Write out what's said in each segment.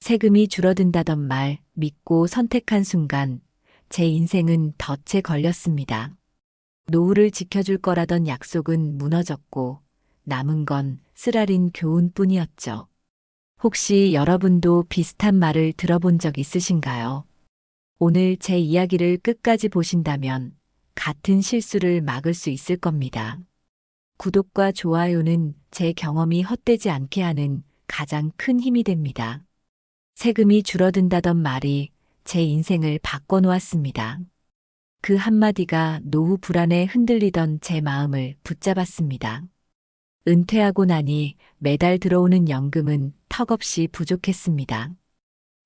세금이 줄어든다던 말 믿고 선택한 순간 제 인생은 덫에 걸렸습니다. 노후를 지켜줄 거라던 약속은 무너졌고 남은 건 쓰라린 교훈뿐이었죠. 혹시 여러분도 비슷한 말을 들어본 적 있으신가요? 오늘 제 이야기를 끝까지 보신다면 같은 실수를 막을 수 있을 겁니다. 구독과 좋아요는 제 경험이 헛되지 않게 하는 가장 큰 힘이 됩니다. 세금이 줄어든다던 말이 제 인생을 바꿔놓았습니다. 그 한마디가 노후 불안에 흔들리던 제 마음을 붙잡았습니다. 은퇴하고 나니 매달 들어오는 연금은 턱없이 부족했습니다.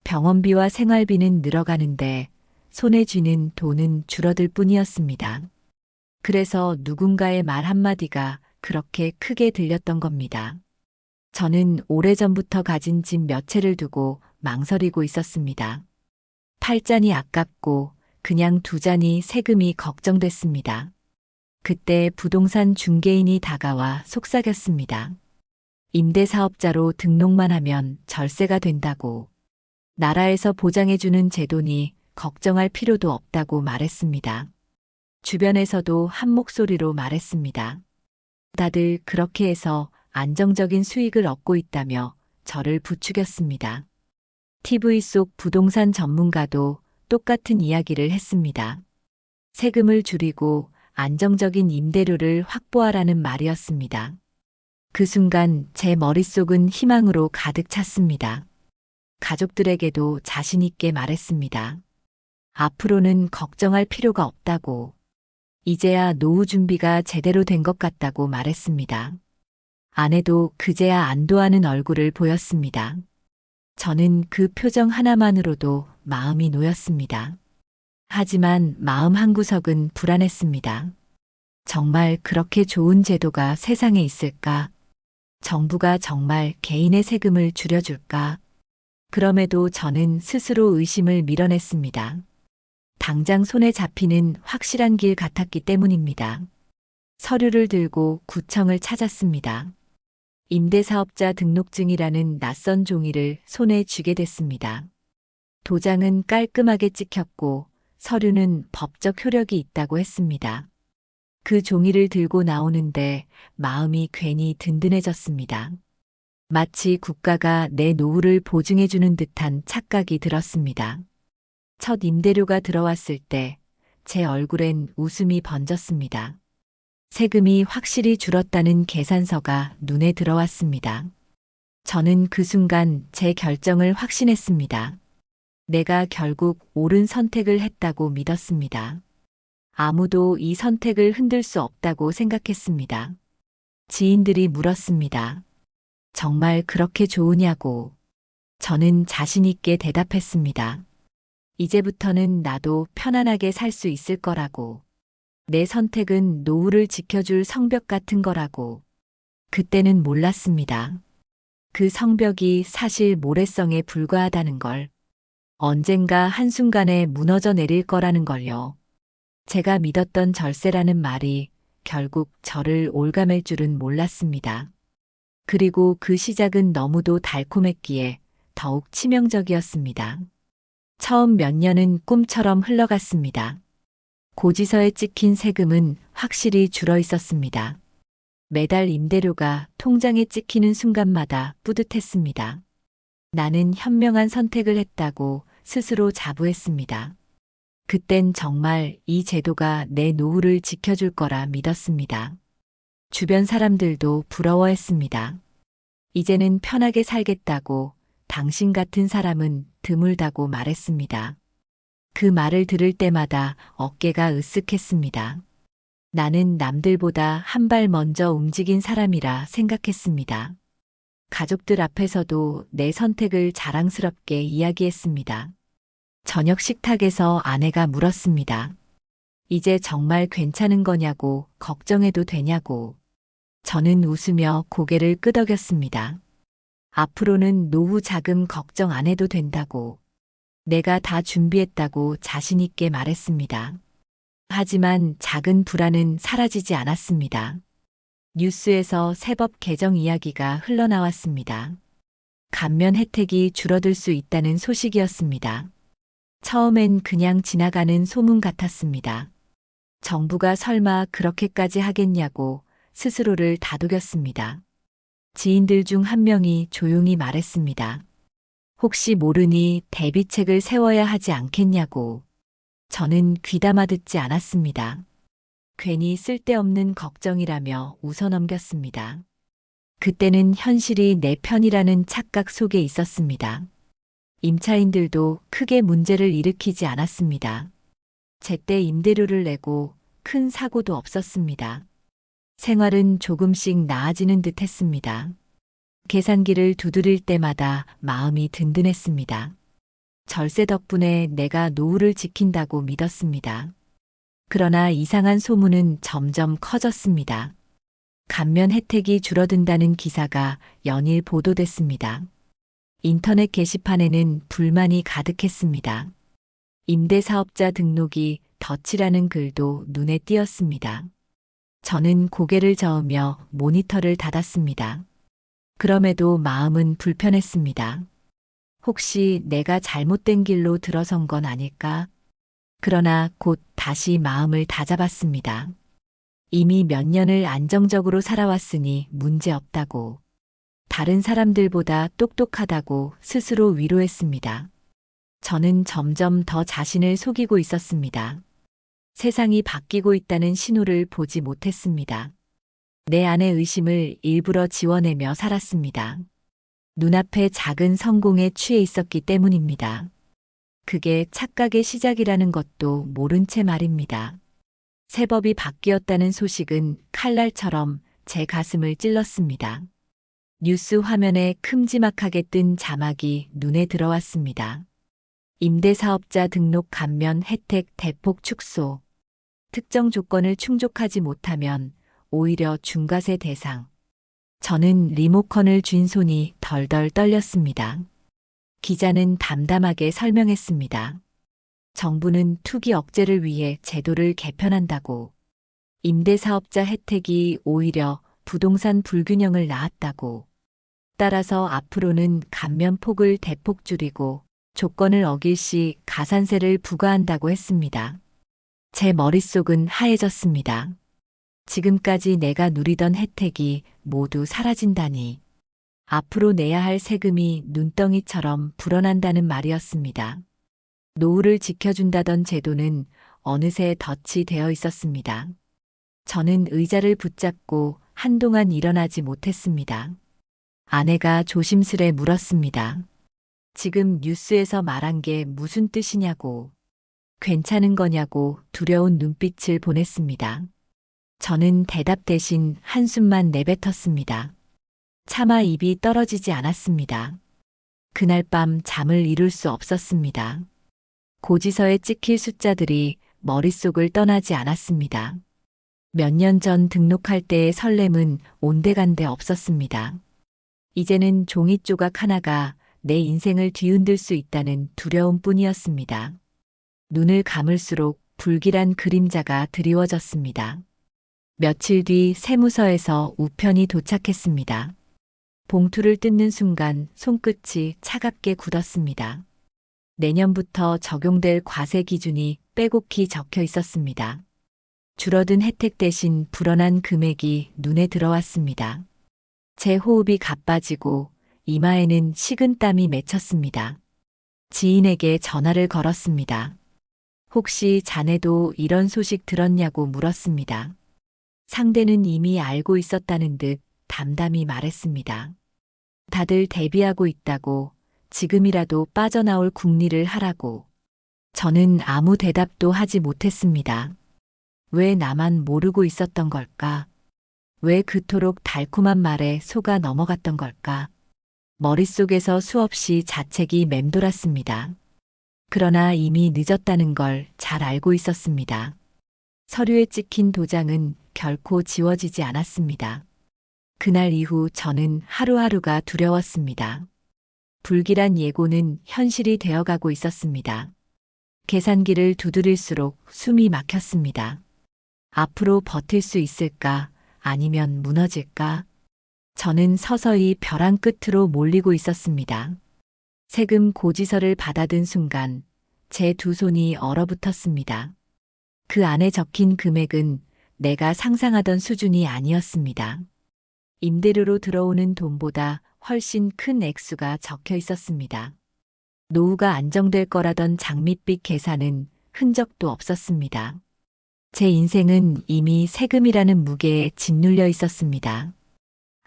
병원비와 생활비는 늘어가는데 손에 쥐는 돈은 줄어들 뿐이었습니다. 그래서 누군가의 말 한마디가 그렇게 크게 들렸던 겁니다. 저는 오래전부터 가진 집 몇 채를 두고 망설이고 있었습니다. 팔잔이 아깝고 그냥 두 잔이 세금이 걱정됐습니다. 그때 부동산 중개인이 다가와 속삭였습니다. 임대사업자로 등록만 하면 절세가 된다고. 나라에서 보장해주는 제도니 걱정할 필요도 없다고 말했습니다. 주변에서도 한 목소리로 말했습니다. 다들 그렇게 해서 안정적인 수익을 얻고 있다며 저를 부추겼습니다. TV 속 부동산 전문가도 똑같은 이야기를 했습니다. 세금을 줄이고 안정적인 임대료를 확보하라는 말이었습니다. 그 순간 제 머릿속은 희망으로 가득 찼습니다. 가족들에게도 자신 있게 말했습니다. 앞으로는 걱정할 필요가 없다고. 이제야 노후 준비가 제대로 된 것 같다고 말했습니다. 아내도 그제야 안도하는 얼굴을 보였습니다. 저는 그 표정 하나만으로도 마음이 놓였습니다. 하지만 마음 한구석은 불안했습니다. 정말 그렇게 좋은 제도가 세상에 있을까? 정부가 정말 개인의 세금을 줄여줄까? 그럼에도 저는 스스로 의심을 밀어냈습니다. 당장 손에 잡히는 확실한 길 같았기 때문입니다. 서류를 들고 구청을 찾았습니다. 임대사업자 등록증이라는 낯선 종이를 손에 쥐게 됐습니다. 도장은 깔끔하게 찍혔고 서류는 법적 효력이 있다고 했습니다. 그 종이를 들고 나오는데 마음이 괜히 든든해졌습니다. 마치 국가가 내 노후를 보증해주는 듯한 착각이 들었습니다. 첫 임대료가 들어왔을 때 제 얼굴엔 웃음이 번졌습니다. 세금이 확실히 줄었다는 계산서가 눈에 들어왔습니다. 저는 그 순간 제 결정을 확신했습니다. 내가 결국 옳은 선택을 했다고 믿었습니다. 아무도 이 선택을 흔들 수 없다고 생각했습니다. 지인들이 물었습니다. 정말 그렇게 좋으냐고. 저는 자신 있게 대답했습니다. 이제부터는 나도 편안하게 살 수 있을 거라고. 내 선택은 노후를 지켜줄 성벽 같은 거라고. 그때는 몰랐습니다. 그 성벽이 사실 모래성에 불과하다는 걸. 언젠가 한순간에 무너져 내릴 거라는 걸요. 제가 믿었던 절세라는 말이 결국 저를 올가맬 줄은 몰랐습니다. 그리고 그 시작은 너무도 달콤했기에 더욱 치명적이었습니다. 처음 몇 년은 꿈처럼 흘러갔습니다. 고지서에 찍힌 세금은 확실히 줄어 있었습니다. 매달 임대료가 통장에 찍히는 순간마다 뿌듯했습니다. 나는 현명한 선택을 했다고 스스로 자부했습니다. 그땐 정말 이 제도가 내 노후를 지켜줄 거라 믿었습니다. 주변 사람들도 부러워했습니다. 이제는 편하게 살겠다고 당신 같은 사람은 드물다고 말했습니다. 그 말을 들을 때마다 어깨가 으쓱했습니다. 나는 남들보다 한 발 먼저 움직인 사람이라 생각했습니다. 가족들 앞에서도 내 선택을 자랑스럽게 이야기했습니다. 저녁 식탁에서 아내가 물었습니다. 이제 정말 괜찮은 거냐고, 걱정해도 되냐고. 저는 웃으며 고개를 끄덕였습니다. 앞으로는 노후 자금 걱정 안 해도 된다고. 내가 다 준비했다고 자신 있게 말했습니다. 하지만 작은 불안은 사라지지 않았습니다. 뉴스에서 세법 개정 이야기가 흘러나왔습니다. 감면 혜택이 줄어들 수 있다는 소식이었습니다. 처음엔 그냥 지나가는 소문 같았습니다. 정부가 설마 그렇게까지 하겠냐고 스스로를 다독였습니다. 지인들 중 한 명이 조용히 말했습니다. 혹시 모르니 대비책을 세워야 하지 않겠냐고. 저는 귀담아 듣지 않았습니다. 괜히 쓸데없는 걱정이라며 웃어넘겼습니다. 그때는 현실이 내 편이라는 착각 속에 있었습니다. 임차인들도 크게 문제를 일으키지 않았습니다. 제때 임대료를 내고 큰 사고도 없었습니다. 생활은 조금씩 나아지는 듯 했습니다. 계산기를 두드릴 때마다 마음이 든든했습니다. 절세 덕분에 내가 노후를 지킨다고 믿었습니다. 그러나 이상한 소문은 점점 커졌습니다. 감면 혜택이 줄어든다는 기사가 연일 보도됐습니다. 인터넷 게시판에는 불만이 가득했습니다. 임대사업자 등록이 덫이라는 글도 눈에 띄었습니다. 저는 고개를 저으며 모니터를 닫았습니다. 그럼에도 마음은 불편했습니다. 혹시 내가 잘못된 길로 들어선 건 아닐까? 그러나 곧 다시 마음을 다잡았습니다. 이미 몇 년을 안정적으로 살아왔으니 문제없다고. 다른 사람들보다 똑똑하다고 스스로 위로했습니다. 저는 점점 더 자신을 속이고 있었습니다. 세상이 바뀌고 있다는 신호를 보지 못했습니다. 내 안의 의심을 일부러 지워내며 살았습니다. 눈앞의 작은 성공에 취해 있었기 때문입니다. 그게 착각의 시작이라는 것도 모른 채 말입니다. 새 법이 바뀌었다는 소식은 칼날처럼 제 가슴을 찔렀습니다. 뉴스 화면에 큼지막하게 뜬 자막이 눈에 들어왔습니다. 임대사업자 등록 감면 혜택 대폭 축소. 특정 조건을 충족하지 못하면 오히려 중과세 대상. 저는 리모컨을 쥔 손이 덜덜 떨렸습니다. 기자는 담담하게 설명했습니다. 정부는 투기 억제를 위해 제도를 개편한다고. 임대사업자 혜택이 오히려 부동산 불균형을 낳았다고. 따라서 앞으로는 감면폭을 대폭 줄이고 조건을 어길 시 가산세를 부과한다고 했습니다. 제 머릿속은 하얘졌습니다. 지금까지 내가 누리던 혜택이 모두 사라진다니. 앞으로 내야 할 세금이 눈덩이처럼 불어난다는 말이었습니다. 노후를 지켜준다던 제도는 어느새 덫이 되어 있었습니다. 저는 의자를 붙잡고 한동안 일어나지 못했습니다. 아내가 조심스레 물었습니다. 지금 뉴스에서 말한 게 무슨 뜻이냐고. 괜찮은 거냐고 두려운 눈빛을 보냈습니다. 저는 대답 대신 한숨만 내뱉었습니다. 차마 입이 떨어지지 않았습니다. 그날 밤 잠을 이룰 수 없었습니다. 고지서에 찍힐 숫자들이 머릿속을 떠나지 않았습니다. 몇 년 전 등록할 때의 설렘은 온데간데 없었습니다. 이제는 종이 조각 하나가 내 인생을 뒤흔들 수 있다는 두려움뿐이었습니다. 눈을 감을수록 불길한 그림자가 드리워졌습니다. 며칠 뒤 세무서에서 우편이 도착했습니다. 봉투를 뜯는 순간 손끝이 차갑게 굳었습니다. 내년부터 적용될 과세 기준이 빼곡히 적혀 있었습니다. 줄어든 혜택 대신 불어난 금액이 눈에 들어왔습니다. 제 호흡이 가빠지고 이마에는 식은땀이 맺혔습니다. 지인에게 전화를 걸었습니다. 혹시 자네도 이런 소식 들었냐고 물었습니다. 상대는 이미 알고 있었다는 듯 담담히 말했습니다. 다들 대비하고 있다고, 지금이라도 빠져나올 궁리를 하라고. 저는 아무 대답도 하지 못했습니다. 왜 나만 모르고 있었던 걸까? 왜 그토록 달콤한 말에 속아 넘어갔던 걸까? 머릿속에서 수없이 자책이 맴돌았습니다. 그러나 이미 늦었다는 걸 잘 알고 있었습니다. 서류에 찍힌 도장은 결코 지워지지 않았습니다. 그날 이후 저는 하루하루가 두려웠습니다. 불길한 예고는 현실이 되어가고 있었습니다. 계산기를 두드릴수록 숨이 막혔습니다. 앞으로 버틸 수 있을까? 아니면 무너질까? 저는 서서히 벼랑 끝으로 몰리고 있었습니다. 세금 고지서를 받아든 순간 제 두 손이 얼어붙었습니다. 그 안에 적힌 금액은 내가 상상하던 수준이 아니었습니다. 임대료로 들어오는 돈보다 훨씬 큰 액수가 적혀 있었습니다. 노후가 안정될 거라던 장밋빛 계산은 흔적도 없었습니다. 제 인생은 이미 세금이라는 무게에 짓눌려 있었습니다.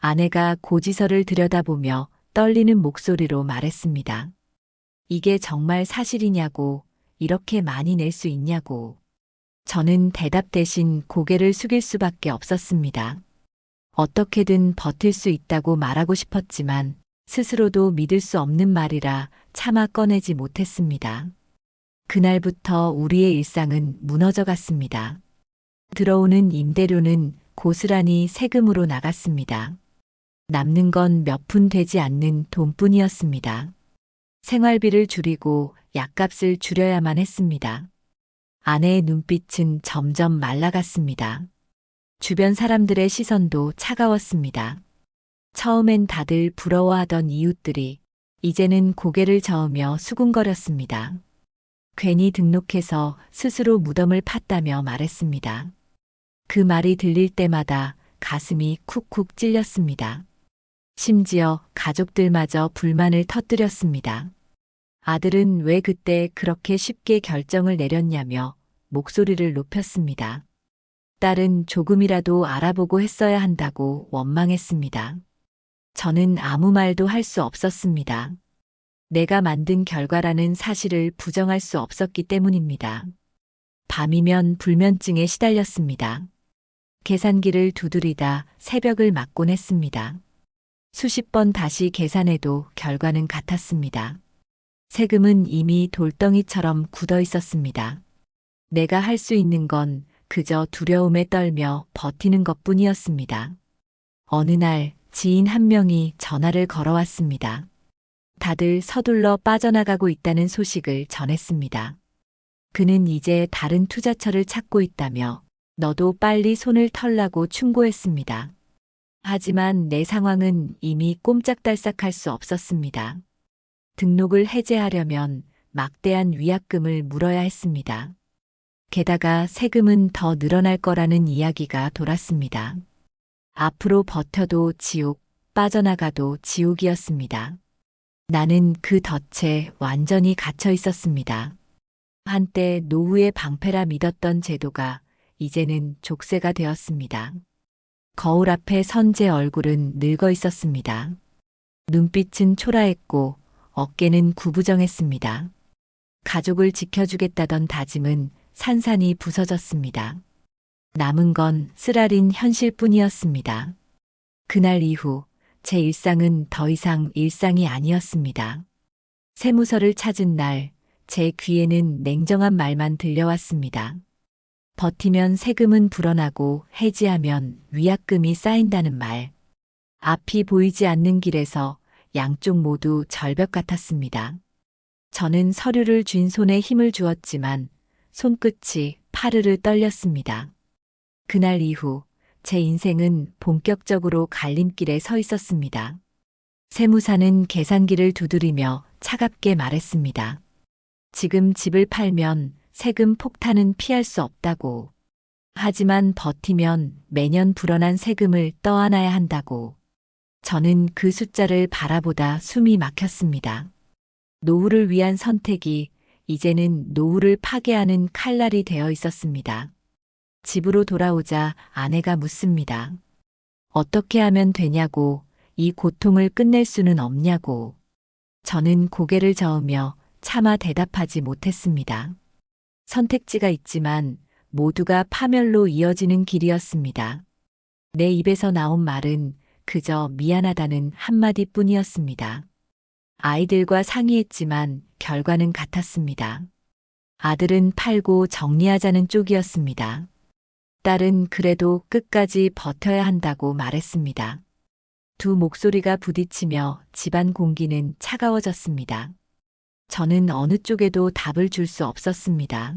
아내가 고지서를 들여다보며 떨리는 목소리로 말했습니다. 이게 정말 사실이냐고, 이렇게 많이 낼 수 있냐고. 저는 대답 대신 고개를 숙일 수밖에 없었습니다. 어떻게든 버틸 수 있다고 말하고 싶었지만 스스로도 믿을 수 없는 말이라 차마 꺼내지 못했습니다. 그날부터 우리의 일상은 무너져 갔습니다. 들어오는 임대료는 고스란히 세금으로 나갔습니다. 남는 건 몇 푼 되지 않는 돈뿐이었습니다. 생활비를 줄이고 약값을 줄여야만 했습니다. 아내의 눈빛은 점점 말라갔습니다. 주변 사람들의 시선도 차가웠습니다. 처음엔 다들 부러워하던 이웃들이 이제는 고개를 저으며 수군거렸습니다. 괜히 등록해서 스스로 무덤을 팠다며 말했습니다. 그 말이 들릴 때마다 가슴이 쿡쿡 찔렸습니다. 심지어 가족들마저 불만을 터뜨렸습니다. 아들은 왜 그때 그렇게 쉽게 결정을 내렸냐며 목소리를 높였습니다. 딸은 조금이라도 알아보고 했어야 한다고 원망했습니다. 저는 아무 말도 할 수 없었습니다. 내가 만든 결과라는 사실을 부정할 수 없었기 때문입니다. 밤이면 불면증에 시달렸습니다. 계산기를 두드리다 새벽을 맞곤 했습니다. 수십 번 다시 계산해도 결과는 같았습니다. 세금은 이미 돌덩이처럼 굳어 있었습니다. 내가 할 수 있는 건 그저 두려움에 떨며 버티는 것뿐이었습니다. 어느 날 지인 한 명이 전화를 걸어왔습니다. 다들 서둘러 빠져나가고 있다는 소식을 전했습니다. 그는 이제 다른 투자처를 찾고 있다며 너도 빨리 손을 털라고 충고했습니다. 하지만 내 상황은 이미 꼼짝달싹할 수 없었습니다. 등록을 해제하려면 막대한 위약금을 물어야 했습니다. 게다가 세금은 더 늘어날 거라는 이야기가 돌았습니다. 앞으로 버텨도 지옥, 빠져나가도 지옥이었습니다. 나는 그 덫에 완전히 갇혀 있었습니다. 한때 노후의 방패라 믿었던 제도가 이제는 족쇄가 되었습니다. 거울 앞에 선 제 얼굴은 늙어 있었습니다. 눈빛은 초라했고 어깨는 구부정했습니다. 가족을 지켜주겠다던 다짐은 산산이 부서졌습니다. 남은 건 쓰라린 현실뿐이었습니다. 그날 이후 제 일상은 더 이상 일상이 아니었습니다. 세무서를 찾은 날, 제 귀에는 냉정한 말만 들려왔습니다. 버티면 세금은 불어나고 해지하면 위약금이 쌓인다는 말. 앞이 보이지 않는 길에서 양쪽 모두 절벽 같았습니다. 저는 서류를 쥔 손에 힘을 주었지만 손끝이 파르르 떨렸습니다. 그날 이후 제 인생은 본격적으로 갈림길에 서 있었습니다. 세무사는 계산기를 두드리며 차갑게 말했습니다. 지금 집을 팔면 세금 폭탄은 피할 수 없다고. 하지만 버티면 매년 불어난 세금을 떠안아야 한다고. 저는 그 숫자를 바라보다 숨이 막혔습니다. 노후를 위한 선택이 이제는 노후를 파괴하는 칼날이 되어 있었습니다. 집으로 돌아오자 아내가 묻습니다. 어떻게 하면 되냐고, 이 고통을 끝낼 수는 없냐고. 저는 고개를 저으며 차마 대답하지 못했습니다. 선택지가 있지만 모두가 파멸로 이어지는 길이었습니다. 내 입에서 나온 말은 그저 미안하다는 한마디뿐이었습니다. 아이들과 상의했지만 결과는 같았습니다. 아들은 팔고 정리하자는 쪽이었습니다. 딸은 그래도 끝까지 버텨야 한다고 말했습니다. 두 목소리가 부딪히며 집안 공기는 차가워졌습니다. 저는 어느 쪽에도 답을 줄 수 없었습니다.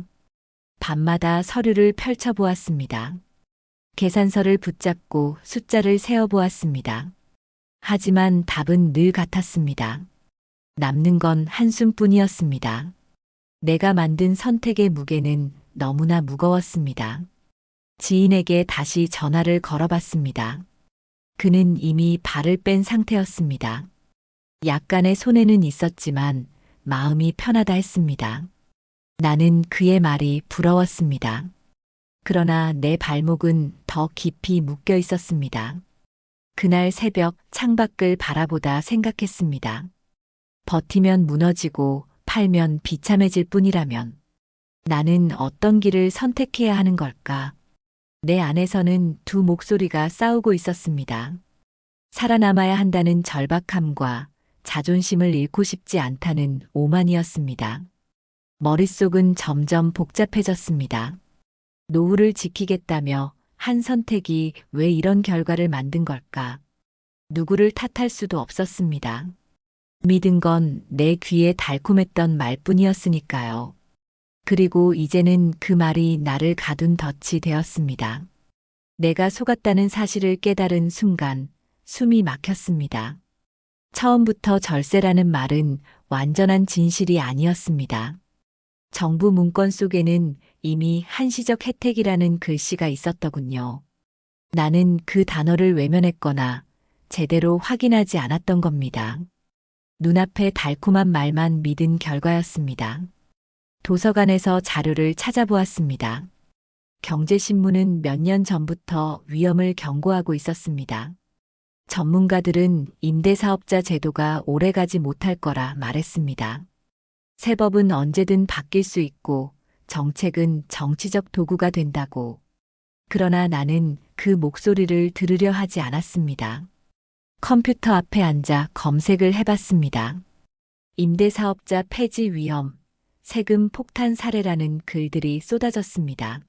밤마다 서류를 펼쳐보았습니다. 계산서를 붙잡고 숫자를 세어보았습니다. 하지만 답은 늘 같았습니다. 남는 건 한숨뿐이었습니다. 내가 만든 선택의 무게는 너무나 무거웠습니다. 지인에게 다시 전화를 걸어봤습니다. 그는 이미 발을 뺀 상태였습니다. 약간의 손해는 있었지만 마음이 편하다 했습니다. 나는 그의 말이 부러웠습니다. 그러나 내 발목은 더 깊이 묶여 있었습니다. 그날 새벽 창밖을 바라보다 생각했습니다. 버티면 무너지고 팔면 비참해질 뿐이라면 나는 어떤 길을 선택해야 하는 걸까? 내 안에서는 두 목소리가 싸우고 있었습니다. 살아남아야 한다는 절박함과 자존심을 잃고 싶지 않다는 오만이었습니다. 머릿속은 점점 복잡해졌습니다. 노후를 지키겠다며 한 선택이 왜 이런 결과를 만든 걸까? 누구를 탓할 수도 없었습니다. 믿은 건 내 귀에 달콤했던 말뿐이었으니까요. 그리고 이제는 그 말이 나를 가둔 덫이 되었습니다. 내가 속았다는 사실을 깨달은 순간 숨이 막혔습니다. 처음부터 절세라는 말은 완전한 진실이 아니었습니다. 정부 문건 속에는 이미 한시적 혜택이라는 글씨가 있었더군요. 나는 그 단어를 외면했거나 제대로 확인하지 않았던 겁니다. 눈앞에 달콤한 말만 믿은 결과였습니다. 도서관에서 자료를 찾아보았습니다. 경제신문은 몇 년 전부터 위험을 경고하고 있었습니다. 전문가들은 임대사업자 제도가 오래가지 못할 거라 말했습니다. 세법은 언제든 바뀔 수 있고 정책은 정치적 도구가 된다고. 그러나 나는 그 목소리를 들으려 하지 않았습니다. 컴퓨터 앞에 앉아 검색을 해봤습니다. 임대사업자 폐지 위험, 세금 폭탄 사례라는 글들이 쏟아졌습니다.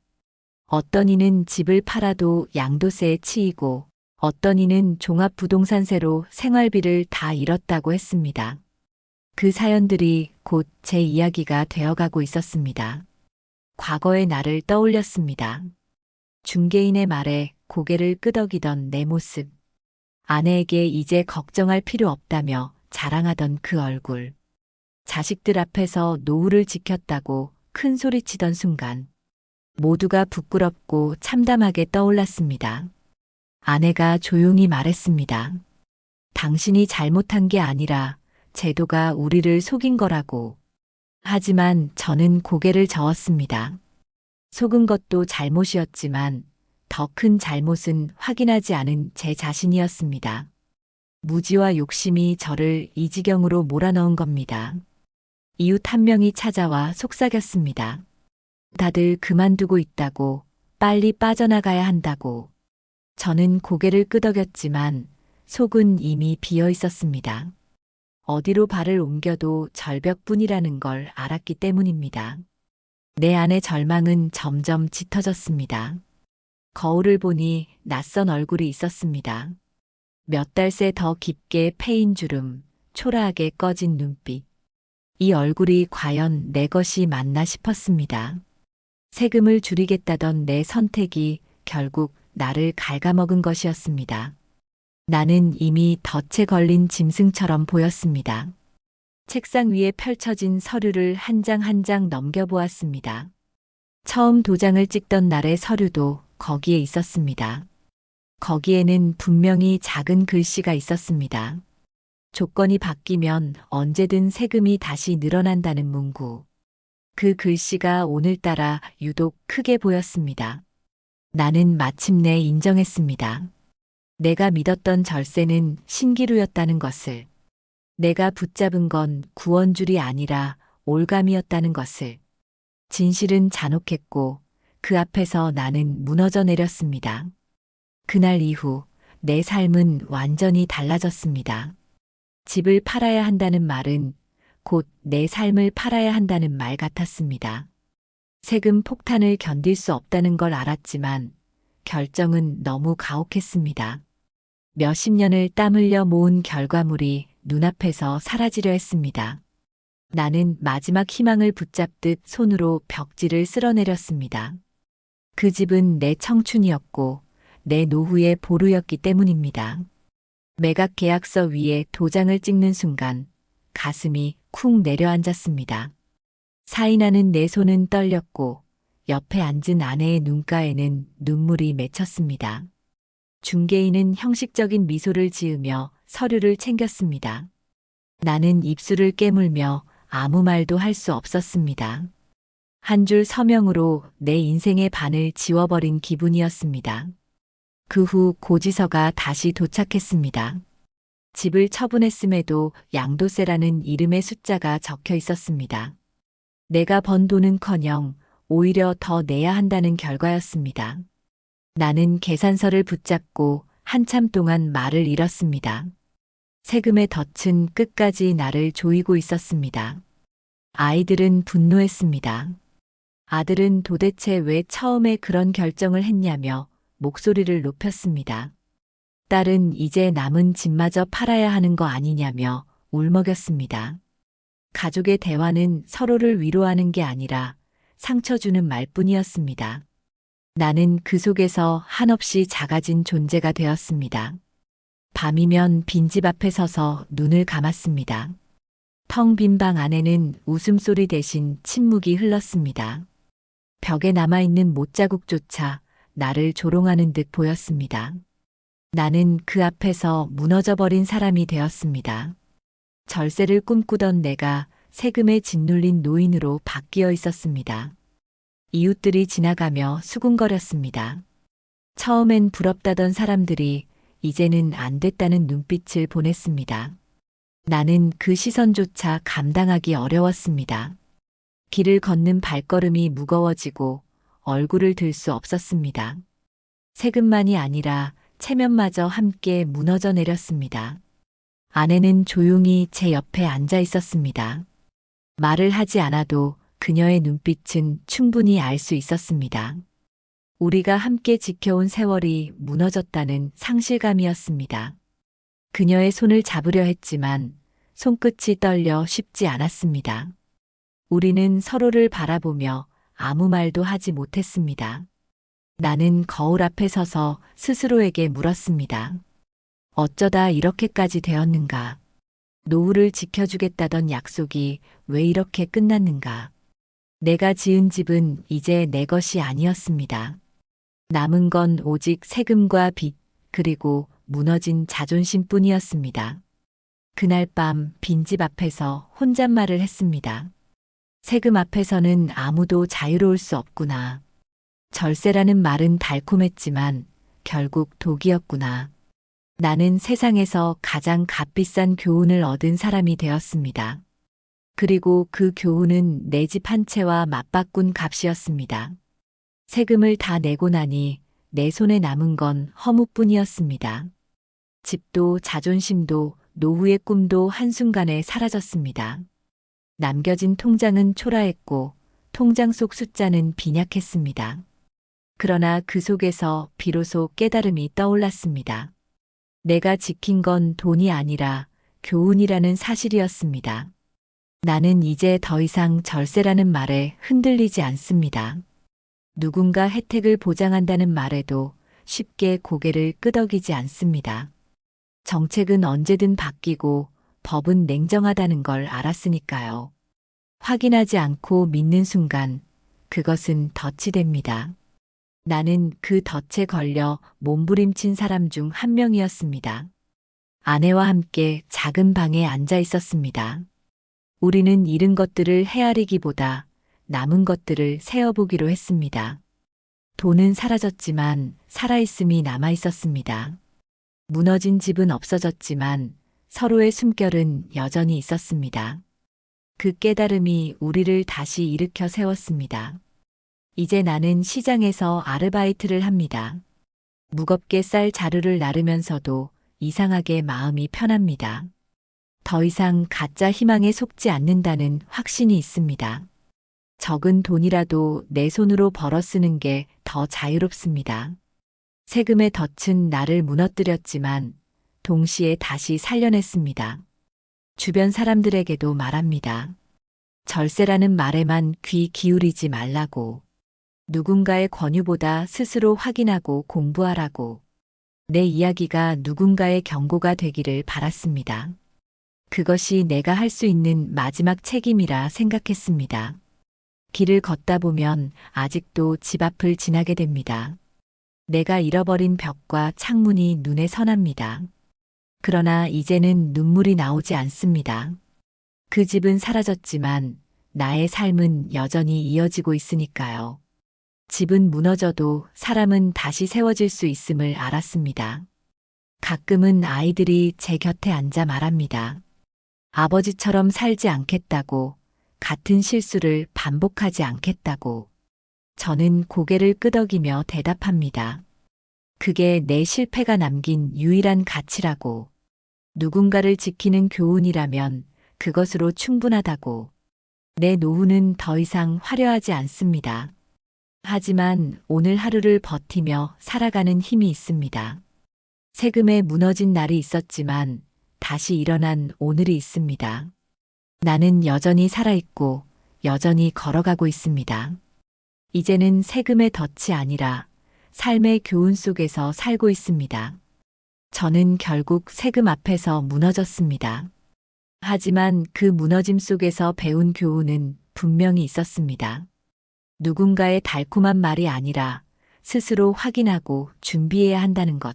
어떤 이는 집을 팔아도 양도세에 치이고 어떤 이는 종합부동산세로 생활비를 다 잃었다고 했습니다. 그 사연들이 곧 제 이야기가 되어가고 있었습니다. 과거의 나를 떠올렸습니다. 중개인의 말에 고개를 끄덕이던 내 모습. 아내에게 이제 걱정할 필요 없다며 자랑하던 그 얼굴. 자식들 앞에서 노후를 지켰다고 큰 소리치던 순간. 모두가 부끄럽고 참담하게 떠올랐습니다. 아내가 조용히 말했습니다. 당신이 잘못한 게 아니라 제도가 우리를 속인 거라고. 하지만 저는 고개를 저었습니다. 속은 것도 잘못이었지만 더 큰 잘못은 확인하지 않은 제 자신이었습니다. 무지와 욕심이 저를 이 지경으로 몰아넣은 겁니다. 이웃 한 명이 찾아와 속삭였습니다. 다들 그만두고 있다고, 빨리 빠져나가야 한다고. 저는 고개를 끄덕였지만 속은 이미 비어 있었습니다. 어디로 발을 옮겨도 절벽뿐이라는 걸 알았기 때문입니다. 내 안의 절망은 점점 짙어졌습니다. 거울을 보니 낯선 얼굴이 있었습니다. 몇 달 새 더 깊게 패인 주름, 초라하게 꺼진 눈빛. 이 얼굴이 과연 내 것이 맞나 싶었습니다. 세금을 줄이겠다던 내 선택이 결국 나를 갉아먹은 것이었습니다. 나는 이미 덫에 걸린 짐승처럼 보였습니다. 책상 위에 펼쳐진 서류를 한 장 한 장 넘겨보았습니다. 처음 도장을 찍던 날의 서류도 거기에 있었습니다. 거기에는 분명히 작은 글씨가 있었습니다. 조건이 바뀌면 언제든 세금이 다시 늘어난다는 문구. 그 글씨가 오늘따라 유독 크게 보였습니다. 나는 마침내 인정했습니다. 내가 믿었던 절세는 신기루였다는 것을. 내가 붙잡은 건 구원줄이 아니라 올감이었다는 것을. 진실은 잔혹했고 그 앞에서 나는 무너져 내렸습니다. 그날 이후 내 삶은 완전히 달라졌습니다. 집을 팔아야 한다는 말은 곧 내 삶을 팔아야 한다는 말 같았습니다. 세금 폭탄을 견딜 수 없다는 걸 알았지만 결정은 너무 가혹했습니다. 몇십 년을 땀 흘려 모은 결과물이 눈앞에서 사라지려 했습니다. 나는 마지막 희망을 붙잡듯 손으로 벽지를 쓸어내렸습니다. 그 집은 내 청춘이었고 내 노후의 보루였기 때문입니다. 매각 계약서 위에 도장을 찍는 순간 가슴이 쿵 내려앉았습니다. 사인하는 내 손은 떨렸고 옆에 앉은 아내의 눈가에는 눈물이 맺혔습니다. 중개인은 형식적인 미소를 지으며 서류를 챙겼습니다. 나는 입술을 깨물며 아무 말도 할 수 없었습니다. 한 줄 서명으로 내 인생의 반을 지워버린 기분이었습니다. 그 후 고지서가 다시 도착했습니다. 집을 처분했음에도 양도세라는 이름의 숫자가 적혀 있었습니다. 내가 번 돈은커녕 오히려 더 내야 한다는 결과였습니다. 나는 계산서를 붙잡고 한참 동안 말을 잃었습니다. 세금의 덫은 끝까지 나를 조이고 있었습니다. 아이들은 분노했습니다. 아들은 도대체 왜 처음에 그런 결정을 했냐며 목소리를 높였습니다. 딸은 이제 남은 집마저 팔아야 하는 거 아니냐며 울먹였습니다. 가족의 대화는 서로를 위로하는 게 아니라 상처 주는 말뿐이었습니다. 나는 그 속에서 한없이 작아진 존재가 되었습니다. 밤이면 빈집 앞에 서서 눈을 감았습니다. 텅 빈 방 안에는 웃음소리 대신 침묵이 흘렀습니다. 벽에 남아있는 못자국조차 나를 조롱하는 듯 보였습니다. 나는 그 앞에서 무너져버린 사람이 되었습니다. 절세를 꿈꾸던 내가 세금에 짓눌린 노인으로 바뀌어 있었습니다. 이웃들이 지나가며 수군거렸습니다. 처음엔 부럽다던 사람들이 이제는 안 됐다는 눈빛을 보냈습니다. 나는 그 시선조차 감당하기 어려웠습니다. 길을 걷는 발걸음이 무거워지고 얼굴을 들 수 없었습니다. 세금만이 아니라 체면마저 함께 무너져 내렸습니다. 아내는 조용히 제 옆에 앉아 있었습니다. 말을 하지 않아도 그녀의 눈빛은 충분히 알 수 있었습니다. 우리가 함께 지켜온 세월이 무너졌다는 상실감이었습니다. 그녀의 손을 잡으려 했지만 손끝이 떨려 쉽지 않았습니다. 우리는 서로를 바라보며 아무 말도 하지 못했습니다. 나는 거울 앞에 서서 스스로에게 물었습니다. 어쩌다 이렇게까지 되었는가? 노후를 지켜주겠다던 약속이 왜 이렇게 끝났는가? 내가 지은 집은 이제 내 것이 아니었습니다. 남은 건 오직 세금과 빚, 그리고 무너진 자존심뿐이었습니다. 그날 밤 빈집 앞에서 혼잣말을 했습니다. 세금 앞에서는 아무도 자유로울 수 없구나. 절세라는 말은 달콤했지만 결국 독이었구나. 나는 세상에서 가장 값비싼 교훈을 얻은 사람이 되었습니다. 그리고 그 교훈은 내 집 한 채와 맞바꾼 값이었습니다. 세금을 다 내고 나니 내 손에 남은 건 허무뿐이었습니다. 집도 자존심도 노후의 꿈도 한순간에 사라졌습니다. 남겨진 통장은 초라했고 통장 속 숫자는 빈약했습니다. 그러나 그 속에서 비로소 깨달음이 떠올랐습니다. 내가 지킨 건 돈이 아니라 교훈이라는 사실이었습니다. 나는 이제 더 이상 절세라는 말에 흔들리지 않습니다. 누군가 혜택을 보장한다는 말에도 쉽게 고개를 끄덕이지 않습니다. 정책은 언제든 바뀌고 법은 냉정하다는 걸 알았으니까요. 확인하지 않고 믿는 순간 그것은 덫이 됩니다. 나는 그 덫에 걸려 몸부림친 사람 중 한 명이었습니다. 아내와 함께 작은 방에 앉아 있었습니다. 우리는 잃은 것들을 헤아리기보다 남은 것들을 세어보기로 했습니다. 돈은 사라졌지만 살아있음이 남아 있었습니다. 무너진 집은 없어졌지만 서로의 숨결은 여전히 있었습니다. 그 깨달음이 우리를 다시 일으켜 세웠습니다. 이제 나는 시장에서 아르바이트를 합니다. 무겁게 쌀 자루를 나르면서도 이상하게 마음이 편합니다. 더 이상 가짜 희망에 속지 않는다는 확신이 있습니다. 적은 돈이라도 내 손으로 벌어 쓰는 게 더 자유롭습니다. 세금의 덫은 나를 무너뜨렸지만 동시에 다시 살려냈습니다. 주변 사람들에게도 말합니다. 절세라는 말에만 귀 기울이지 말라고. 누군가의 권유보다 스스로 확인하고 공부하라고. 내 이야기가 누군가의 경고가 되기를 바랐습니다. 그것이 내가 할 수 있는 마지막 책임이라 생각했습니다. 길을 걷다 보면 아직도 집 앞을 지나게 됩니다. 내가 잃어버린 벽과 창문이 눈에 선합니다. 그러나 이제는 눈물이 나오지 않습니다. 그 집은 사라졌지만 나의 삶은 여전히 이어지고 있으니까요. 집은 무너져도 사람은 다시 세워질 수 있음을 알았습니다. 가끔은 아이들이 제 곁에 앉아 말합니다. 아버지처럼 살지 않겠다고, 같은 실수를 반복하지 않겠다고. 저는 고개를 끄덕이며 대답합니다. 그게 내 실패가 남긴 유일한 가치라고. 누군가를 지키는 교훈이라면 그것으로 충분하다고. 내 노후는 더 이상 화려하지 않습니다. 하지만 오늘 하루를 버티며 살아가는 힘이 있습니다. 세금에 무너진 날이 있었지만 다시 일어난 오늘이 있습니다. 나는 여전히 살아있고 여전히 걸어가고 있습니다. 이제는 세금의 덫이 아니라 삶의 교훈 속에서 살고 있습니다. 저는 결국 세금 앞에서 무너졌습니다. 하지만 그 무너짐 속에서 배운 교훈은 분명히 있었습니다. 누군가의 달콤한 말이 아니라 스스로 확인하고 준비해야 한다는 것.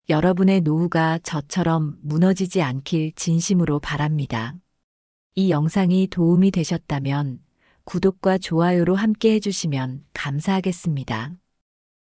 여러분의 노후가 저처럼 무너지지 않길 진심으로 바랍니다. 이 영상이 도움이 되셨다면 구독과 좋아요로 함께 해주시면 감사하겠습니다.